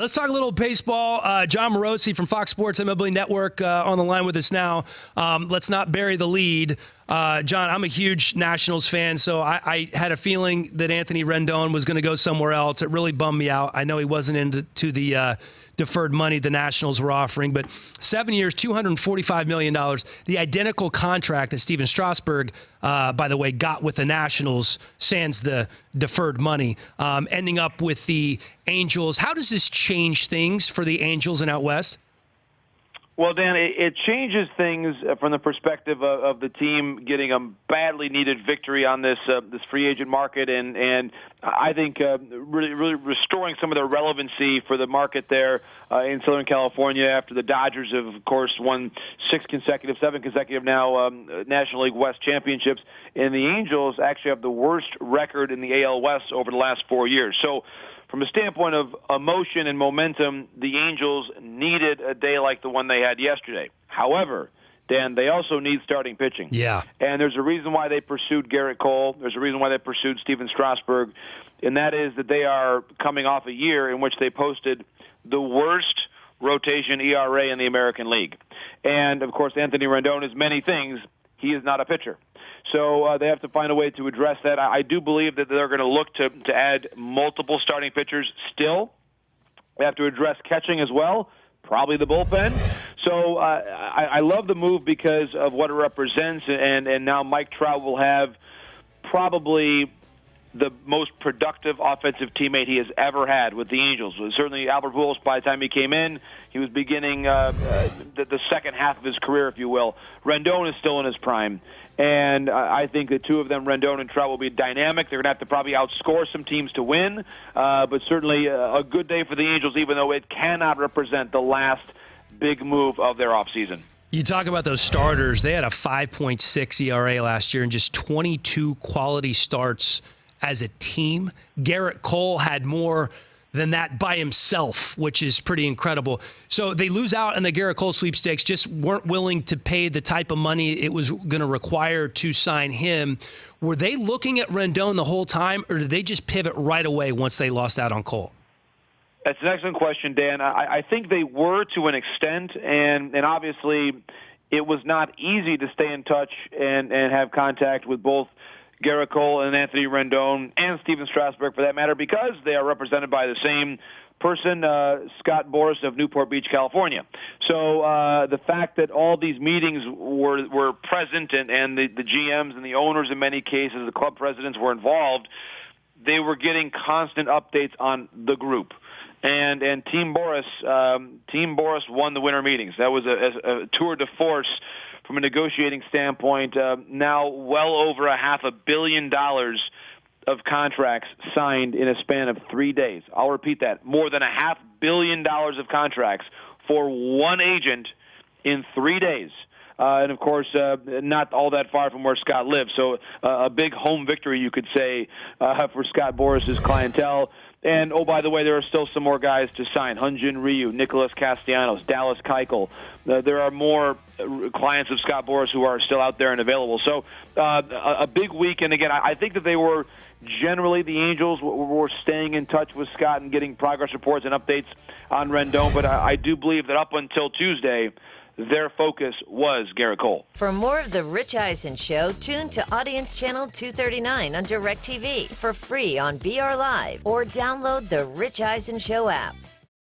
Let's talk a little baseball. Jon Morosi from Fox Sports MLB Network on the line with us now. Let's not bury the lead. John, I'm a huge Nationals fan, so I had a feeling that Anthony Rendon was going to go somewhere else. It really bummed me out. I know he wasn't into the deferred money the Nationals were offering, but 7 years, $245 million, the identical contract that Stephen Strasburg, by the way, got with the Nationals, sans the deferred money, ending up with the Angels. How does this change things for the Angels and out west? Well, Dan, it changes things from the perspective of the team getting a badly needed victory on this free agent market, and I think really restoring some of their relevancy for the market there in Southern California after the Dodgers have, of course, won 7 consecutive now National League West championships, and the Angels actually have the worst record in the AL West over the last 4 years. So, from a standpoint of emotion and momentum, the Angels needed a day like the one they had yesterday. However, Dan, they also need starting pitching. Yeah. And there's a reason why they pursued Gerrit Cole. There's a reason why they pursued Stephen Strasburg, and that is that they are coming off a year in which they posted the worst rotation ERA in the American League. And, of course, Anthony Rendon is many things. He is not a pitcher. So they have to find a way to address that. I do believe that they're going to look to add multiple starting pitchers still. They have to address catching as well, probably the bullpen. So I love the move because of what it represents, and now Mike Trout will have probably the most productive offensive teammate he has ever had with the Angels. Certainly Albert Pujols, by the time he came in, he was beginning the second half of his career, if you will. Rendon is still in his prime. And I think the two of them, Rendon and Trout, will be dynamic. They're going to have to probably outscore some teams to win. But certainly a good day for the Angels, even though it cannot represent the last big move of their offseason. You talk about those starters. They had a 5.6 ERA last year and just 22 quality starts as a team. Gerrit Cole had more than that by himself, which is pretty incredible. So they lose out in the Gerrit Cole sweepstakes, just weren't willing to pay the type of money it was going to require to sign him. Were they looking at Rendon the whole time, or did they just pivot right away once they lost out on Cole? That's an excellent question, Dan. I think they were to an extent, and obviously it was not easy to stay in touch and have contact with both Gerrit Cole and Anthony Rendon, and Stephen Strasburg for that matter, because they are represented by the same person, Scott Boras of Newport Beach, California. So the fact that all these meetings were present and the GMs and the owners in many cases, the club presidents were involved, they were getting constant updates on the group. And Team Boras won the winter meetings. That was a tour de force from a negotiating standpoint. Now well over $500 million of contracts signed in a span of 3 days. I'll repeat that. More than $500 million of contracts for one agent in 3 days. And, of course, not all that far from where Scott lives. So a big home victory, you could say, for Scott Boras' clientele. And, oh, by the way, there are still some more guys to sign. Hyun-Jin Ryu, Nicholas Castellanos, Dallas Keuchel. There are more clients of Scott Boras who are still out there and available. So a big week. And, again, I think that they were generally, the Angels were staying in touch with Scott and getting progress reports and updates on Rendon. But I do believe that up until Tuesday, their focus was Gerrit Cole. For more of The Rich Eisen Show, tune to Audience Channel 239 on DirecTV for free on BR Live or download The Rich Eisen Show app.